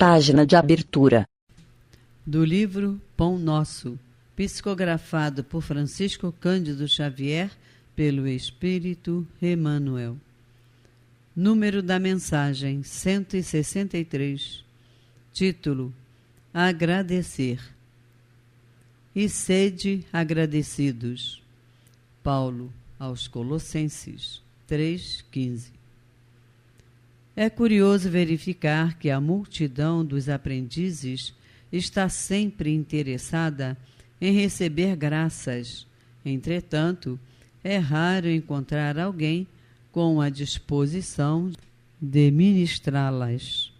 Página de abertura. Do livro Pão Nosso, psicografado por Francisco Cândido Xavier, pelo Espírito Emmanuel. Número da mensagem 163. Título: Agradecer. E sede agradecidos. Paulo aos Colossenses 3,15. É curioso verificar que a multidão dos aprendizes está sempre interessada em receber graças. Entretanto, é raro encontrar alguém com a disposição de ministrá-las.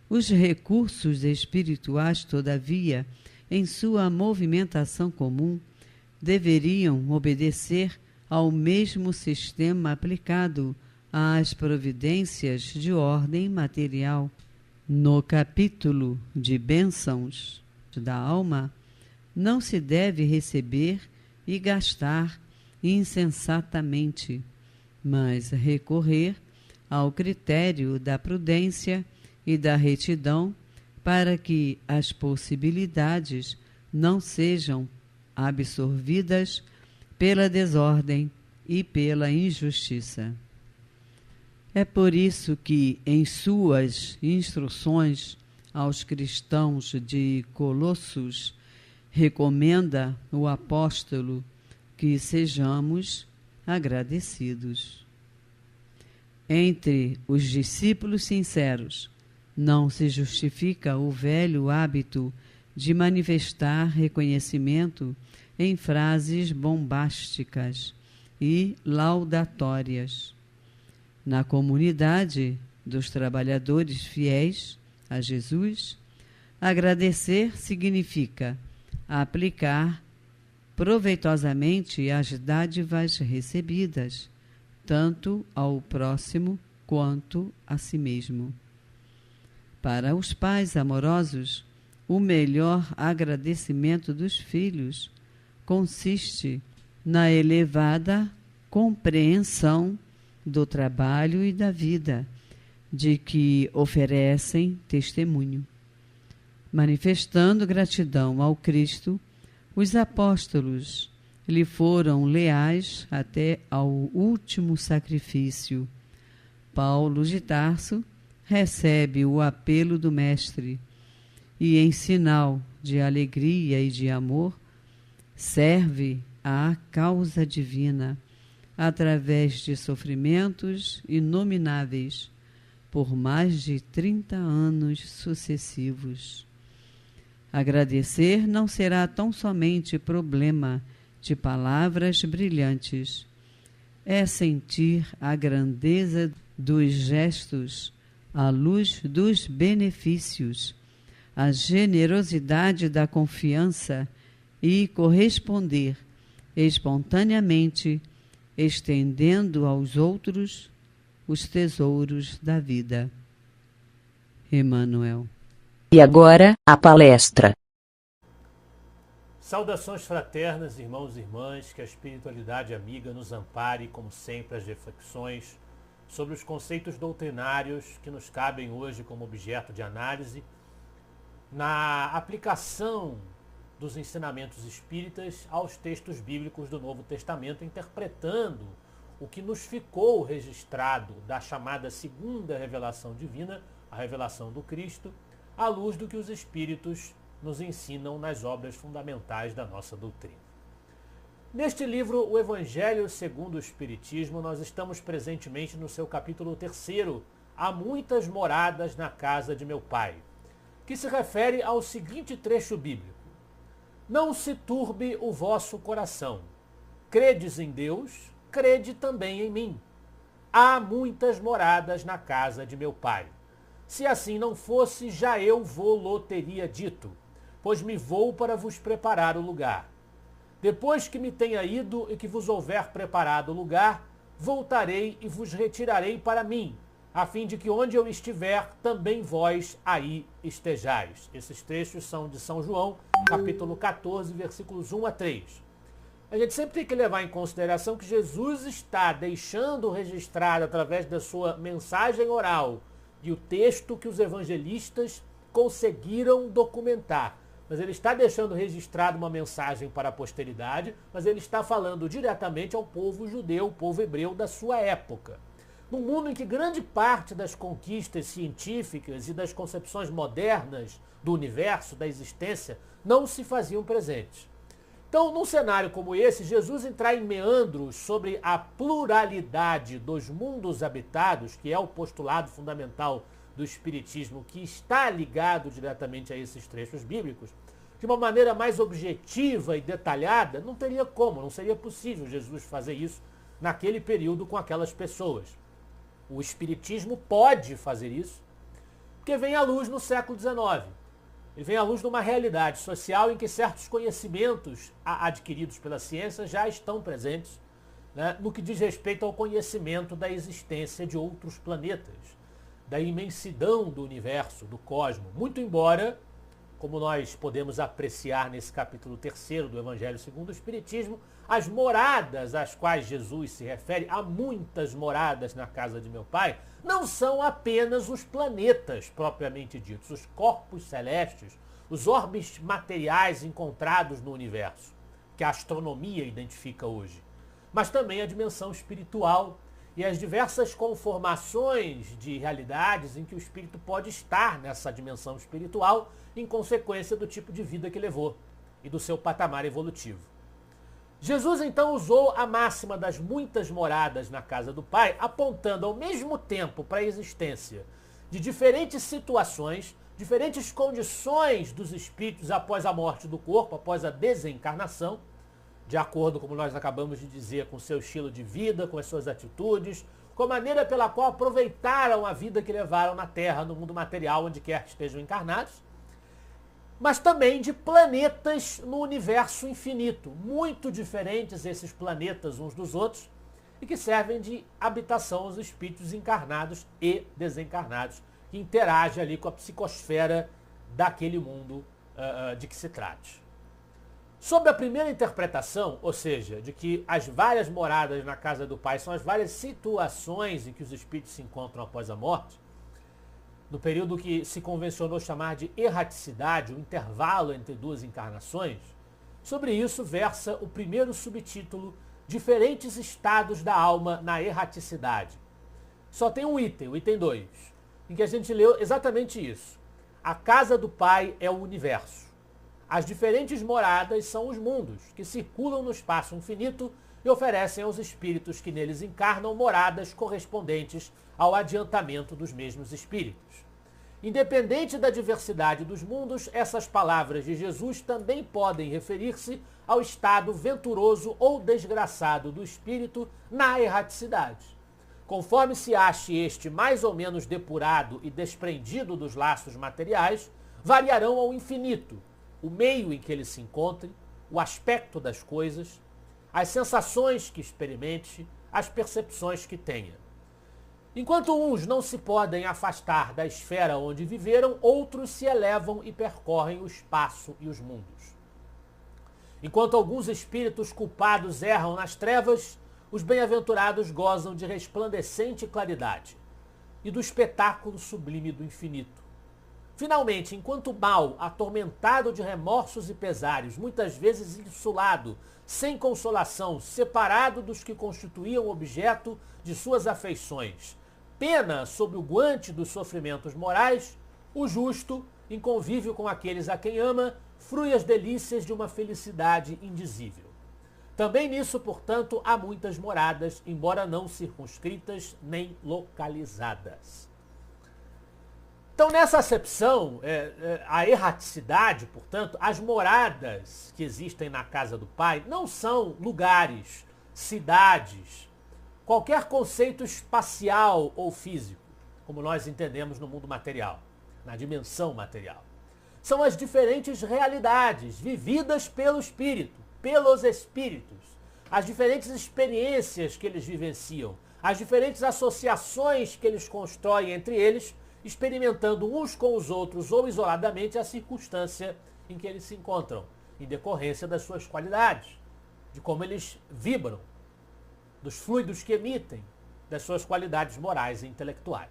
Os recursos espirituais, todavia, em sua movimentação comum, deveriam obedecer ao mesmo sistema aplicado às providências de ordem material. No capítulo de bênçãos da alma, não se deve receber e gastar insensatamente, mas recorrer ao critério da prudência e da retidão para que as possibilidades não sejam absorvidas pela desordem e pela injustiça. É por isso que, em suas instruções aos cristãos de Colossos, recomenda o apóstolo que sejamos agradecidos. Entre os discípulos sinceros, não se justifica o velho hábito de manifestar reconhecimento em frases bombásticas e laudatórias. Na comunidade dos trabalhadores fiéis a Jesus, agradecer significa aplicar proveitosamente as dádivas recebidas, tanto ao próximo quanto a si mesmo. Para os pais amorosos, o melhor agradecimento dos filhos consiste na elevada compreensão do trabalho e da vida, de que oferecem testemunho. Manifestando gratidão ao Cristo, os apóstolos lhe foram leais até ao último sacrifício. Paulo de Tarso recebe o apelo do Mestre e, em sinal de alegria e de amor, serve à causa divina, através de sofrimentos inomináveis, por mais de 30 anos sucessivos. Agradecer não será tão somente problema de palavras brilhantes. É sentir a grandeza dos gestos, a luz dos benefícios, a generosidade da confiança e corresponder espontaneamente, estendendo aos outros os tesouros da vida. Emmanuel. E agora, a palestra. Saudações fraternas, irmãos e irmãs, que a espiritualidade amiga nos ampare, como sempre, as reflexões sobre os conceitos doutrinários que nos cabem hoje como objeto de análise na aplicação dos ensinamentos espíritas aos textos bíblicos do Novo Testamento, interpretando o que nos ficou registrado da chamada segunda revelação divina, a revelação do Cristo, à luz do que os espíritos nos ensinam nas obras fundamentais da nossa doutrina. Neste livro, o Evangelho segundo o Espiritismo, nós estamos presentemente no seu capítulo 3º, Há muitas moradas na casa de meu Pai, que se refere ao seguinte trecho bíblico: Não se turbe o vosso coração. Credes em Deus, crede também em mim. Há muitas moradas na casa de meu Pai. Se assim não fosse, já eu vô-lo teria dito, pois me vou para vos preparar o lugar. Depois que me tenha ido e que vos houver preparado o lugar, voltarei e vos retirarei para mim, a fim de que onde eu estiver, também vós aí estejais. Esses trechos são de São João, capítulo 14, versículos 1 a 3. A gente sempre tem que levar em consideração que Jesus está deixando registrado, através da sua mensagem oral, e o texto que os evangelistas conseguiram documentar. Mas ele está deixando registrado uma mensagem para a posteridade, mas ele está falando diretamente ao povo judeu, o povo hebreu da sua época. Num mundo em que grande parte das conquistas científicas e das concepções modernas do universo, da existência, não se faziam presentes. Então, num cenário como esse, Jesus entrar em meandros sobre a pluralidade dos mundos habitados, que é o postulado fundamental do Espiritismo, que está ligado diretamente a esses trechos bíblicos, de uma maneira mais objetiva e detalhada, não teria como, não seria possível Jesus fazer isso naquele período com aquelas pessoas. O Espiritismo pode fazer isso, porque vem à luz no século XIX. Ele vem à luz de uma realidade social em que certos conhecimentos adquiridos pela ciência já estão presentes, né, no que diz respeito ao conhecimento da existência de outros planetas, da imensidão do universo, do cosmos. Muito embora, como nós podemos apreciar nesse capítulo 3º do Evangelho segundo o Espiritismo, as moradas às quais Jesus se refere, há muitas moradas na casa de meu Pai, não são apenas os planetas propriamente ditos, os corpos celestes, os orbes materiais encontrados no universo, que a astronomia identifica hoje, mas também a dimensão espiritual e as diversas conformações de realidades em que o espírito pode estar nessa dimensão espiritual em consequência do tipo de vida que levou e do seu patamar evolutivo. Jesus então usou a máxima das muitas moradas na casa do Pai, apontando ao mesmo tempo para a existência de diferentes situações, diferentes condições dos espíritos após a morte do corpo, após a desencarnação, de acordo, como nós acabamos de dizer, com seu estilo de vida, com as suas atitudes, com a maneira pela qual aproveitaram a vida que levaram na Terra, no mundo material, onde quer que estejam encarnados, mas também de planetas no universo infinito, muito diferentes esses planetas uns dos outros, e que servem de habitação aos espíritos encarnados e desencarnados, que interagem ali com a psicosfera daquele mundo de que se trate. Sob a primeira interpretação, ou seja, de que as várias moradas na casa do Pai são as várias situações em que os espíritos se encontram após a morte, no período que se convencionou chamar de erraticidade, o intervalo entre duas encarnações, sobre isso versa o primeiro subtítulo, Diferentes Estados da Alma na Erraticidade. Só tem um item, o item 2, em que a gente leu exatamente isso. A casa do Pai é o universo. As diferentes moradas são os mundos, que circulam no espaço infinito e oferecem aos espíritos que neles encarnam moradas correspondentes ao adiantamento dos mesmos espíritos. Independente da diversidade dos mundos, essas palavras de Jesus também podem referir-se ao estado venturoso ou desgraçado do espírito na erraticidade. Conforme se ache este mais ou menos depurado e desprendido dos laços materiais, variarão ao infinito o meio em que ele se encontre, o aspecto das coisas, as sensações que experimente, as percepções que tenha. Enquanto uns não se podem afastar da esfera onde viveram, outros se elevam e percorrem o espaço e os mundos. Enquanto alguns espíritos culpados erram nas trevas, os bem-aventurados gozam de resplandecente claridade e do espetáculo sublime do infinito. Finalmente, enquanto o mal, atormentado de remorsos e pesares, muitas vezes insulado, sem consolação, separado dos que constituíam o objeto de suas afeições, pena sob o guante dos sofrimentos morais, o justo, em convívio com aqueles a quem ama, frui as delícias de uma felicidade indizível. Também nisso, portanto, há muitas moradas, embora não circunscritas nem localizadas. Então, nessa acepção, a erraticidade, portanto, as moradas que existem na casa do Pai não são lugares, cidades, qualquer conceito espacial ou físico, como nós entendemos no mundo material, na dimensão material. São as diferentes realidades vividas pelo espírito, pelos espíritos, as diferentes experiências que eles vivenciam, as diferentes associações que eles constroem entre eles, experimentando uns com os outros ou isoladamente a circunstância em que eles se encontram, em decorrência das suas qualidades, de como eles vibram, dos fluidos que emitem, das suas qualidades morais e intelectuais.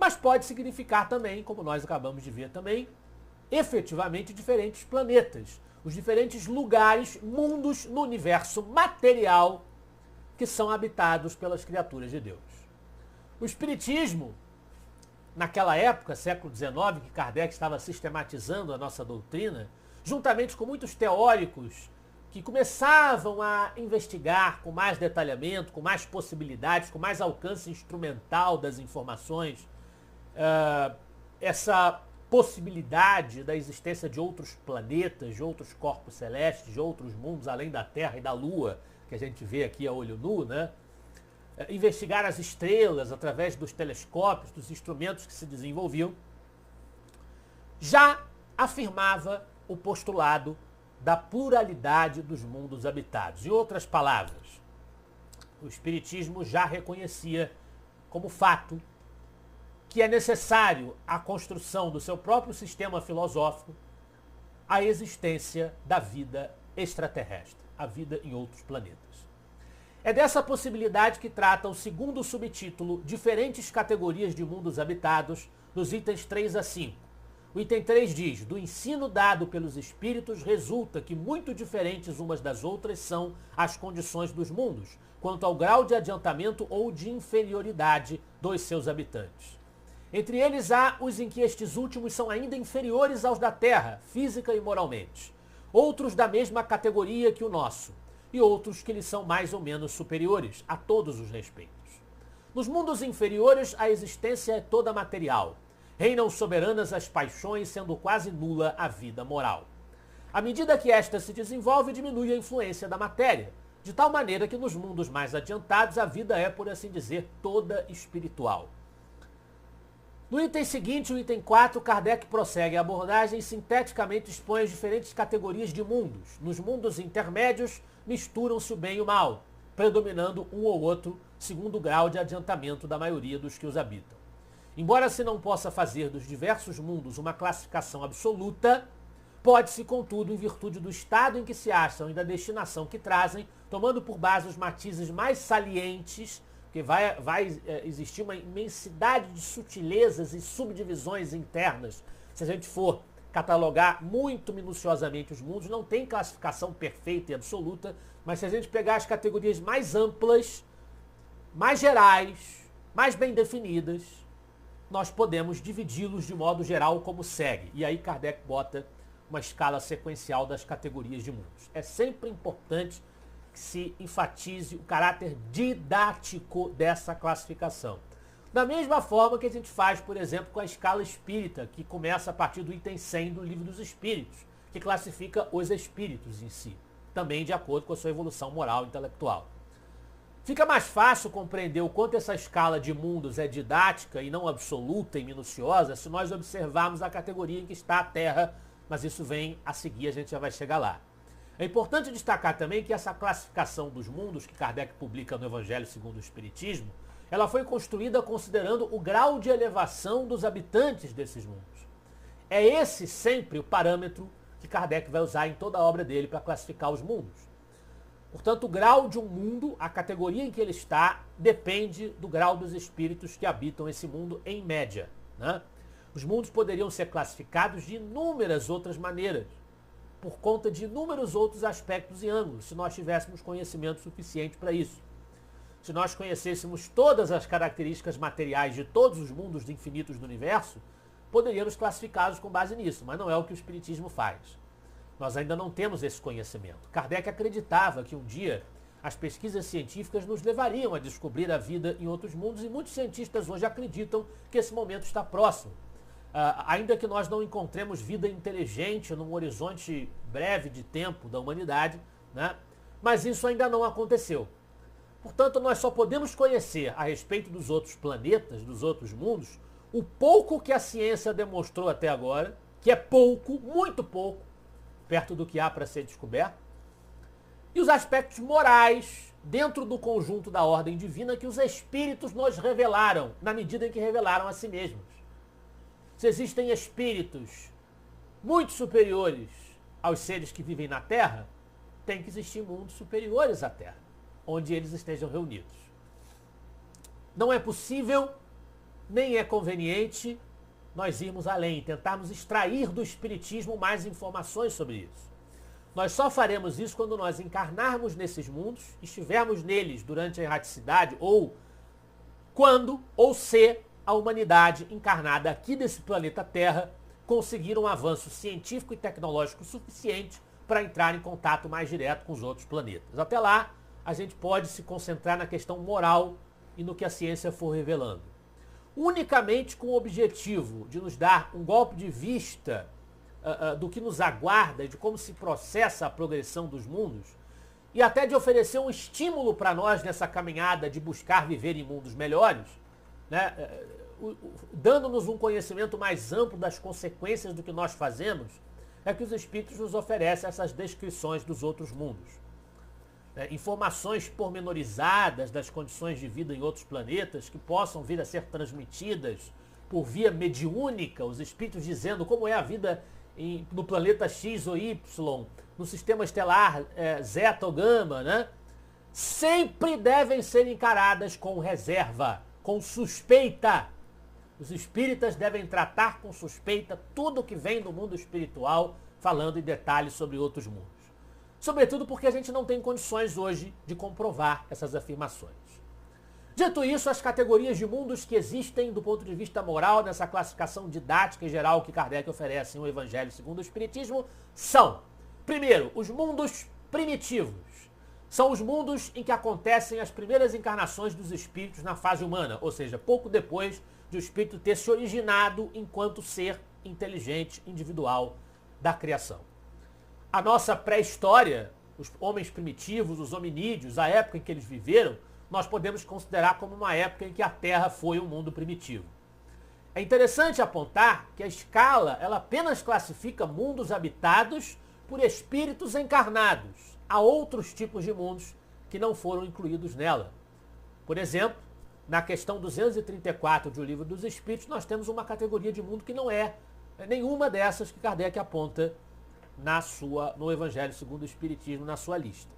mas pode significar também, como nós acabamos de ver também, efetivamente diferentes planetas, os diferentes lugares, mundos no universo material que são habitados pelas criaturas de Deus. O Espiritismo, naquela época, século XIX, que Kardec estava sistematizando a nossa doutrina, juntamente com muitos teóricos que começavam a investigar com mais detalhamento, com mais possibilidades, com mais alcance instrumental das informações, essa possibilidade da existência de outros planetas, de outros corpos celestes, de outros mundos além da Terra e da Lua, que a gente vê aqui a olho nu, né? Investigar as estrelas através dos telescópios, dos instrumentos que se desenvolviam, já afirmava o postulado da pluralidade dos mundos habitados. Em outras palavras, o Espiritismo já reconhecia como fato que é necessário a construção do seu próprio sistema filosófico a existência da vida extraterrestre, a vida em outros planetas. É dessa possibilidade que trata o segundo subtítulo, Diferentes Categorias de Mundos Habitados, nos itens 3 a 5. O item 3 diz: do ensino dado pelos espíritos resulta que muito diferentes umas das outras são as condições dos mundos, quanto ao grau de adiantamento ou de inferioridade dos seus habitantes. Entre eles há os em que estes últimos são ainda inferiores aos da Terra, física e moralmente, outros da mesma categoria que o nosso, e outros que lhes são mais ou menos superiores, a todos os respeitos. Nos mundos inferiores, a existência é toda material. Reinam soberanas as paixões, sendo quase nula a vida moral. À medida que esta se desenvolve, diminui a influência da matéria, de tal maneira que nos mundos mais adiantados a vida é, por assim dizer, toda espiritual. No item seguinte, o item 4, Kardec prossegue a abordagem e sinteticamente expõe as diferentes categorias de mundos. Nos mundos intermédios, misturam-se o bem e o mal, predominando um ou outro segundo o grau de adiantamento da maioria dos que os habitam. Embora se não possa fazer dos diversos mundos uma classificação absoluta, pode-se, contudo, em virtude do estado em que se acham e da destinação que trazem, tomando por base os matizes mais salientes, porque vai existir uma imensidade de sutilezas e subdivisões internas. Se a gente for catalogar muito minuciosamente os mundos, não tem classificação perfeita e absoluta, mas se a gente pegar as categorias mais amplas, mais gerais, mais bem definidas, nós podemos dividi-los de modo geral como segue. E aí Kardec bota uma escala sequencial das categorias de mundos. É sempre importante que se enfatize o caráter didático dessa classificação. Da mesma forma que a gente faz, por exemplo, com a escala espírita, que começa a partir do item 100 do Livro dos Espíritos, que classifica os espíritos em si, também de acordo com a sua evolução moral e intelectual. Fica mais fácil compreender o quanto essa escala de mundos é didática e não absoluta e minuciosa se nós observarmos a categoria em que está a Terra, mas isso vem a seguir, a gente já vai chegar lá. É importante destacar também que essa classificação dos mundos que Kardec publica no Evangelho segundo o Espiritismo, ela foi construída considerando o grau de elevação dos habitantes desses mundos. É esse sempre o parâmetro que Kardec vai usar em toda a obra dele para classificar os mundos. Portanto, o grau de um mundo, a categoria em que ele está, depende do grau dos espíritos que habitam esse mundo em média, né? Os mundos poderiam ser classificados de inúmeras outras maneiras, por conta de inúmeros outros aspectos e ângulos, se nós tivéssemos conhecimento suficiente para isso. Se nós conhecêssemos todas as características materiais de todos os mundos infinitos do universo, poderíamos classificá-los com base nisso, mas não é o que o Espiritismo faz. Nós ainda não temos esse conhecimento. Kardec acreditava que um dia as pesquisas científicas nos levariam a descobrir a vida em outros mundos e muitos cientistas hoje acreditam que esse momento está próximo. Ainda que nós não encontremos vida inteligente num horizonte breve de tempo da humanidade, né? Mas isso ainda não aconteceu. Portanto, nós só podemos conhecer a respeito dos outros planetas, dos outros mundos, o pouco que a ciência demonstrou até agora, que é pouco, muito pouco, perto do que há para ser descoberto, e os aspectos morais dentro do conjunto da ordem divina que os espíritos nos revelaram, na medida em que revelaram a si mesmos. Se existem espíritos muito superiores aos seres que vivem na Terra, tem que existir mundos superiores à Terra, onde eles estejam reunidos. Não é possível nem é conveniente nós irmos além, tentarmos extrair do Espiritismo mais informações sobre isso. Nós só faremos isso quando nós encarnarmos nesses mundos, estivermos neles durante a erraticidade, ou quando ou se a humanidade encarnada aqui nesse planeta Terra conseguir um avanço científico e tecnológico suficiente para entrar em contato mais direto com os outros planetas. Até lá, a gente pode se concentrar na questão moral e no que a ciência for revelando. Unicamente com o objetivo de nos dar um golpe de vista do que nos aguarda, de como se processa a progressão dos mundos, e até de oferecer um estímulo para nós nessa caminhada de buscar viver em mundos melhores, né? Dando-nos um conhecimento mais amplo das consequências do que nós fazemos, é que os Espíritos nos oferecem essas descrições dos outros mundos. Informações pormenorizadas das condições de vida em outros planetas que possam vir a ser transmitidas por via mediúnica, os Espíritos dizendo como é a vida no planeta X ou Y, no sistema estelar Zeta ou Gama, né? Sempre devem ser encaradas com reserva, com suspeita. Os espíritas devem tratar com suspeita tudo que vem do mundo espiritual, falando em detalhes sobre outros mundos. Sobretudo porque a gente não tem condições hoje de comprovar essas afirmações. Dito isso, as categorias de mundos que existem do ponto de vista moral nessa classificação didática e geral que Kardec oferece no Evangelho segundo o Espiritismo são, primeiro, os mundos primitivos. São os mundos em que acontecem as primeiras encarnações dos espíritos na fase humana, ou seja, pouco depois de o espírito ter se originado enquanto ser inteligente individual da criação. A nossa pré-história, os homens primitivos, os hominídeos, a época em que eles viveram, nós podemos considerar como uma época em que a Terra foi um mundo primitivo. É interessante apontar que a escala ela apenas classifica mundos habitados por espíritos encarnados. Há outros tipos de mundos que não foram incluídos nela. Por exemplo, na questão 234 de O Livro dos Espíritos, nós temos uma categoria de mundo que não é nenhuma dessas que Kardec aponta no Evangelho segundo o Espiritismo, na sua lista.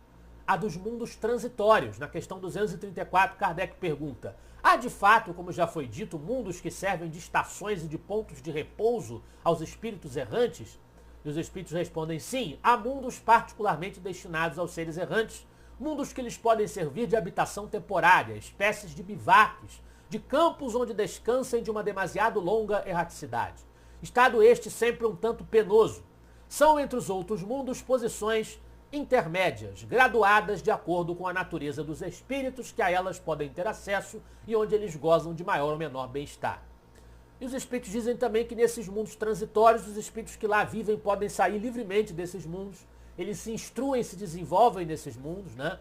A dos mundos transitórios. Na questão 234, Kardec pergunta: há de fato, como já foi dito, mundos que servem de estações e de pontos de repouso aos espíritos errantes? E os espíritos respondem: sim, há mundos particularmente destinados aos seres errantes, mundos que lhes podem servir de habitação temporária, espécies de bivaques, de campos onde descansem de uma demasiado longa erraticidade. Estado este sempre um tanto penoso. São, entre os outros mundos, posições intermédias, graduadas de acordo com a natureza dos espíritos que a elas podem ter acesso e onde eles gozam de maior ou menor bem-estar. E os espíritos dizem também que nesses mundos transitórios, os espíritos que lá vivem podem sair livremente desses mundos, eles se instruem, se desenvolvem nesses mundos, né?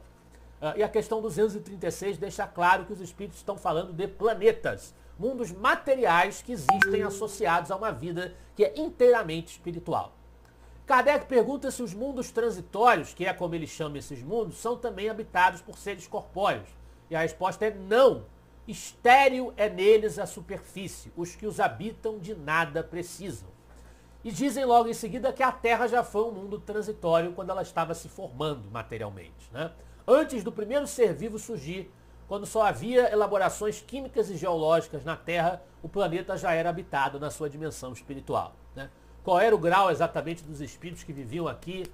E a questão 236 deixa claro que os espíritos estão falando de planetas, mundos materiais que existem associados a uma vida que é inteiramente espiritual. Kardec pergunta se os mundos transitórios, que é como ele chama esses mundos, são também habitados por seres corpóreos. E a resposta é não. Estéril é neles a superfície. Os que os habitam de nada precisam. E dizem logo em seguida que a Terra já foi um mundo transitório quando ela estava se formando materialmente, né? Antes do primeiro ser vivo surgir, quando só havia elaborações químicas e geológicas na Terra, o planeta já era habitado na sua dimensão espiritual, né? Qual era o grau exatamente dos espíritos que viviam aqui,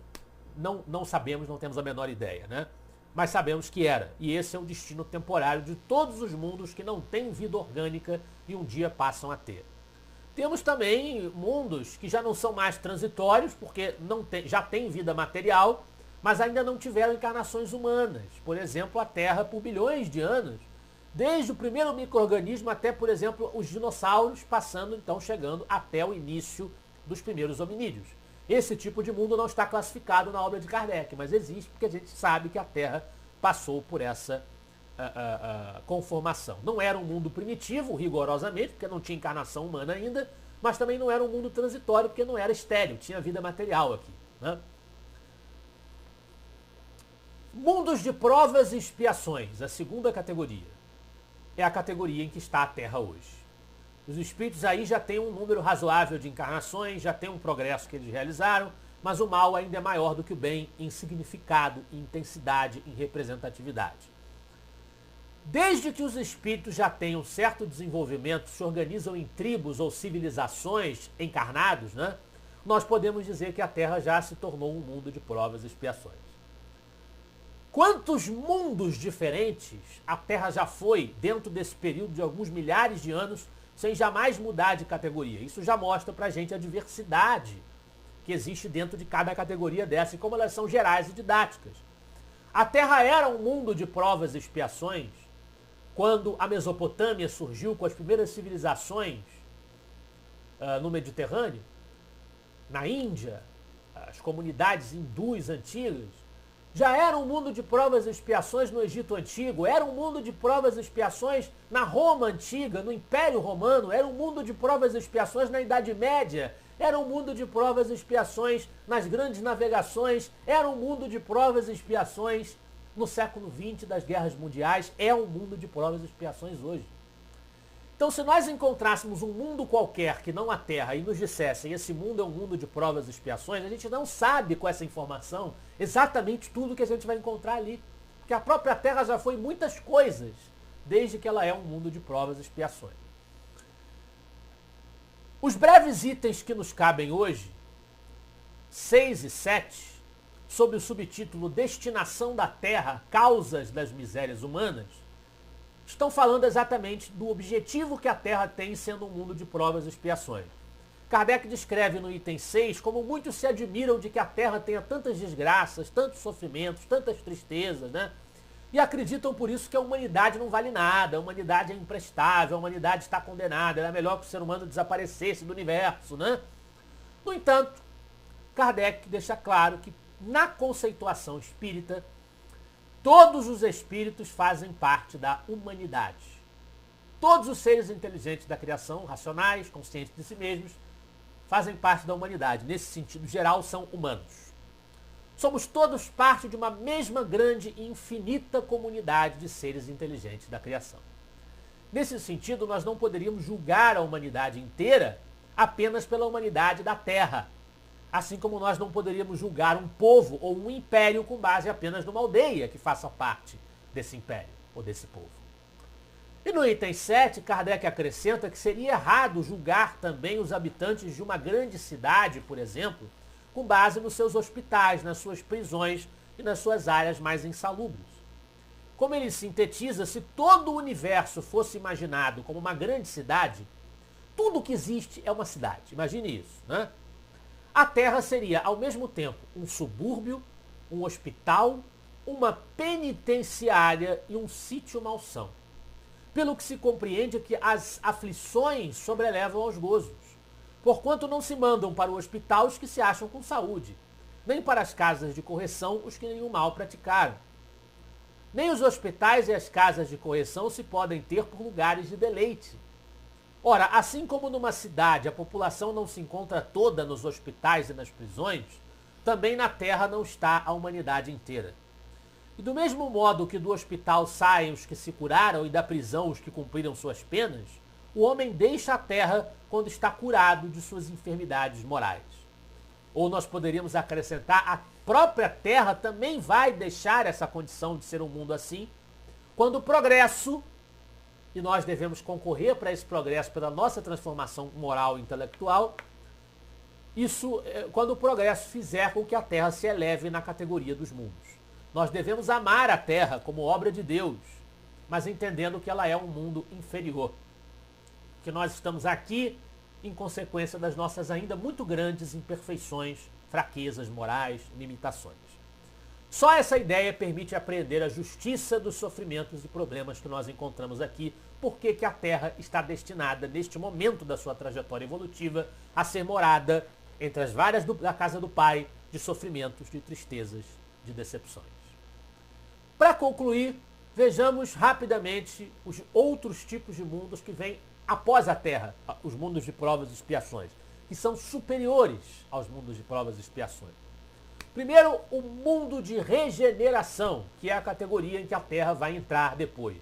não sabemos, não temos a menor ideia, né? Mas sabemos que era. E esse é o destino temporário de todos os mundos que não têm vida orgânica e um dia passam a ter. Temos também mundos que já não são mais transitórios, porque já têm vida material, mas ainda não tiveram encarnações humanas. Por exemplo, a Terra, por bilhões de anos, desde o primeiro micro-organismo até, por exemplo, os dinossauros, passando, então, chegando até o início dos primeiros hominídeos. Esse tipo de mundo não está classificado na obra de Kardec, mas existe porque a gente sabe que a Terra passou por essa conformação. Não era um mundo primitivo, rigorosamente, porque não tinha encarnação humana ainda, mas também não era um mundo transitório, porque não era estéril, tinha vida material aqui, né? Mundos de provas e expiações, a segunda categoria, é a categoria em que está a Terra hoje. Os espíritos aí já têm um número razoável de encarnações, já tem um progresso que eles realizaram, mas o mal ainda é maior do que o bem em significado, em intensidade, em representatividade. Desde que os espíritos já tenham certo desenvolvimento, se organizam em tribos ou civilizações encarnados, né? Nós podemos dizer que a Terra já se tornou um mundo de provas e expiações. Quantos mundos diferentes a Terra já foi dentro desse período de alguns milhares de anos, sem jamais mudar de categoria? Isso já mostra pra gente a diversidade que existe dentro de cada categoria dessa e como elas são gerais e didáticas. A Terra era um mundo de provas e expiações quando a Mesopotâmia surgiu com as primeiras civilizações no Mediterrâneo, na Índia, as comunidades hindus antigas. Já era um mundo de provas e expiações no Egito Antigo, era um mundo de provas e expiações na Roma Antiga, no Império Romano, era um mundo de provas e expiações na Idade Média, era um mundo de provas e expiações nas grandes navegações, era um mundo de provas e expiações no século XX das guerras mundiais, é um mundo de provas e expiações hoje. Então, se nós encontrássemos um mundo qualquer que não a Terra e nos dissessem esse mundo é um mundo de provas e expiações, a gente não sabe com essa informação exatamente tudo que a gente vai encontrar ali. Porque a própria Terra já foi muitas coisas, desde que ela é um mundo de provas e expiações. Os breves itens que nos cabem hoje, 6 e 7, sob o subtítulo Destinação da Terra, Causas das Misérias Humanas, estão falando exatamente do objetivo que a Terra tem sendo um mundo de provas e expiações. Kardec descreve no item 6 como muitos se admiram de que a Terra tenha tantas desgraças, tantos sofrimentos, tantas tristezas, né? E acreditam por isso que a humanidade não vale nada, a humanidade é imprestável, a humanidade está condenada, era melhor que o ser humano desaparecesse do universo, né? No entanto, Kardec deixa claro que na conceituação espírita, todos os espíritos fazem parte da humanidade. Todos os seres inteligentes da criação, racionais, conscientes de si mesmos, fazem parte da humanidade. Nesse sentido geral, são humanos. Somos todos parte de uma mesma grande e infinita comunidade de seres inteligentes da criação. Nesse sentido, nós não poderíamos julgar a humanidade inteira apenas pela humanidade da Terra. Assim como nós não poderíamos julgar um povo ou um império com base apenas numa aldeia que faça parte desse império ou desse povo. E no item 7, Kardec acrescenta que seria errado julgar também os habitantes de uma grande cidade, por exemplo, com base nos seus hospitais, nas suas prisões e nas suas áreas mais insalubres. Como ele sintetiza, se todo o universo fosse imaginado como uma grande cidade, tudo que existe é uma cidade. Imagine isso, né? A Terra seria, ao mesmo tempo, um subúrbio, um hospital, uma penitenciária e um sítio-malsão. Pelo que se compreende que as aflições sobrelevam aos gozos, porquanto não se mandam para o hospital os que se acham com saúde, nem para as casas de correção os que nenhum mal praticaram. Nem os hospitais e as casas de correção se podem ter por lugares de deleite. Ora, assim como numa cidade a população não se encontra toda nos hospitais e nas prisões, também na Terra não está a humanidade inteira. E do mesmo modo que do hospital saem os que se curaram e da prisão os que cumpriram suas penas, o homem deixa a Terra quando está curado de suas enfermidades morais. Ou nós poderíamos acrescentar, a própria Terra também vai deixar essa condição de ser um mundo assim, quando o progresso, e nós devemos concorrer para esse progresso pela nossa transformação moral e intelectual, isso quando o progresso fizer com que a Terra se eleve na categoria dos mundos. Nós devemos amar a Terra como obra de Deus, mas entendendo que ela é um mundo inferior. Que nós estamos aqui em consequência das nossas ainda muito grandes imperfeições, fraquezas morais, limitações. Só essa ideia permite apreender a justiça dos sofrimentos e problemas que nós encontramos aqui, porque que a Terra está destinada, neste momento da sua trajetória evolutiva, a ser morada entre as varas da casa do Pai, de sofrimentos, de tristezas, de decepções. Para concluir, vejamos rapidamente os outros tipos de mundos que vêm após a Terra, os mundos de provas e expiações, que são superiores aos mundos de provas e expiações. Primeiro, o mundo de regeneração, que é a categoria em que a Terra vai entrar depois.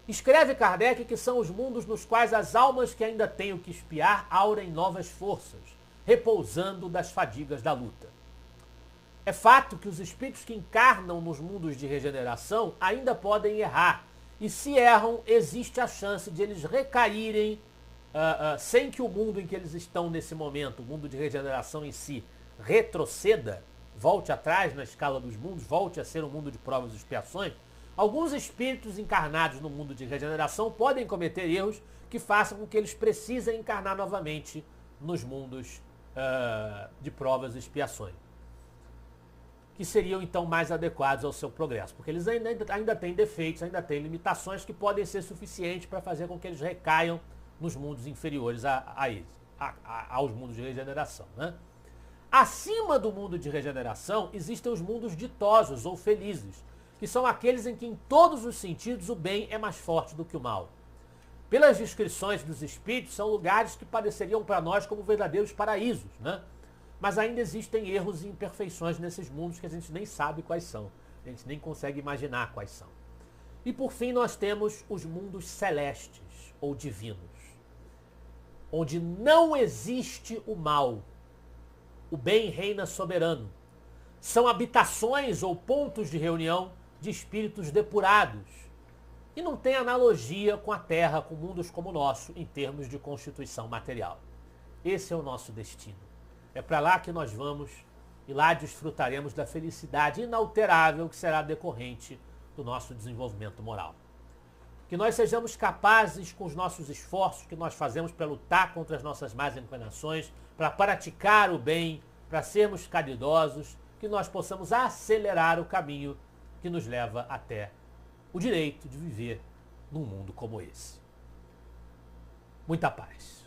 Escreve Kardec que são os mundos nos quais as almas que ainda têm o que expiar aurem novas forças, repousando das fadigas da luta. É fato que os espíritos que encarnam nos mundos de regeneração ainda podem errar, E se erram, existe a chance de eles recaírem sem que o mundo em que eles estão nesse momento, o mundo de regeneração em si, retroceda, volte atrás na escala dos mundos, volte a ser um mundo de provas e expiações. Alguns espíritos encarnados no mundo de regeneração podem cometer erros que façam com que eles precisem encarnar novamente nos mundos de provas e expiações, que seriam então mais adequados ao seu progresso, porque eles ainda têm defeitos, ainda têm limitações que podem ser suficientes para fazer com que eles recaiam nos mundos inferiores aos mundos de regeneração, né? Acima do mundo de regeneração existem os mundos ditosos ou felizes, que são aqueles em que em todos os sentidos o bem é mais forte do que o mal. Pelas descrições dos espíritos, são lugares que pareceriam para nós como verdadeiros paraísos, né? Mas ainda existem erros e imperfeições nesses mundos que a gente nem sabe quais são, a gente nem consegue imaginar quais são. E por fim nós temos os mundos celestes ou divinos, onde não existe o mal, o bem reina soberano. São habitações ou pontos de reunião de espíritos depurados. E não tem analogia com a Terra, com mundos como o nosso, em termos de constituição material. Esse é o nosso destino. É para lá que nós vamos e lá desfrutaremos da felicidade inalterável que será decorrente do nosso desenvolvimento moral. Que nós sejamos capazes, com os nossos esforços que nós fazemos para lutar contra as nossas más inclinações, para praticar o bem, para sermos caridosos, que nós possamos acelerar o caminho que nos leva até o direito de viver num mundo como esse. Muita paz.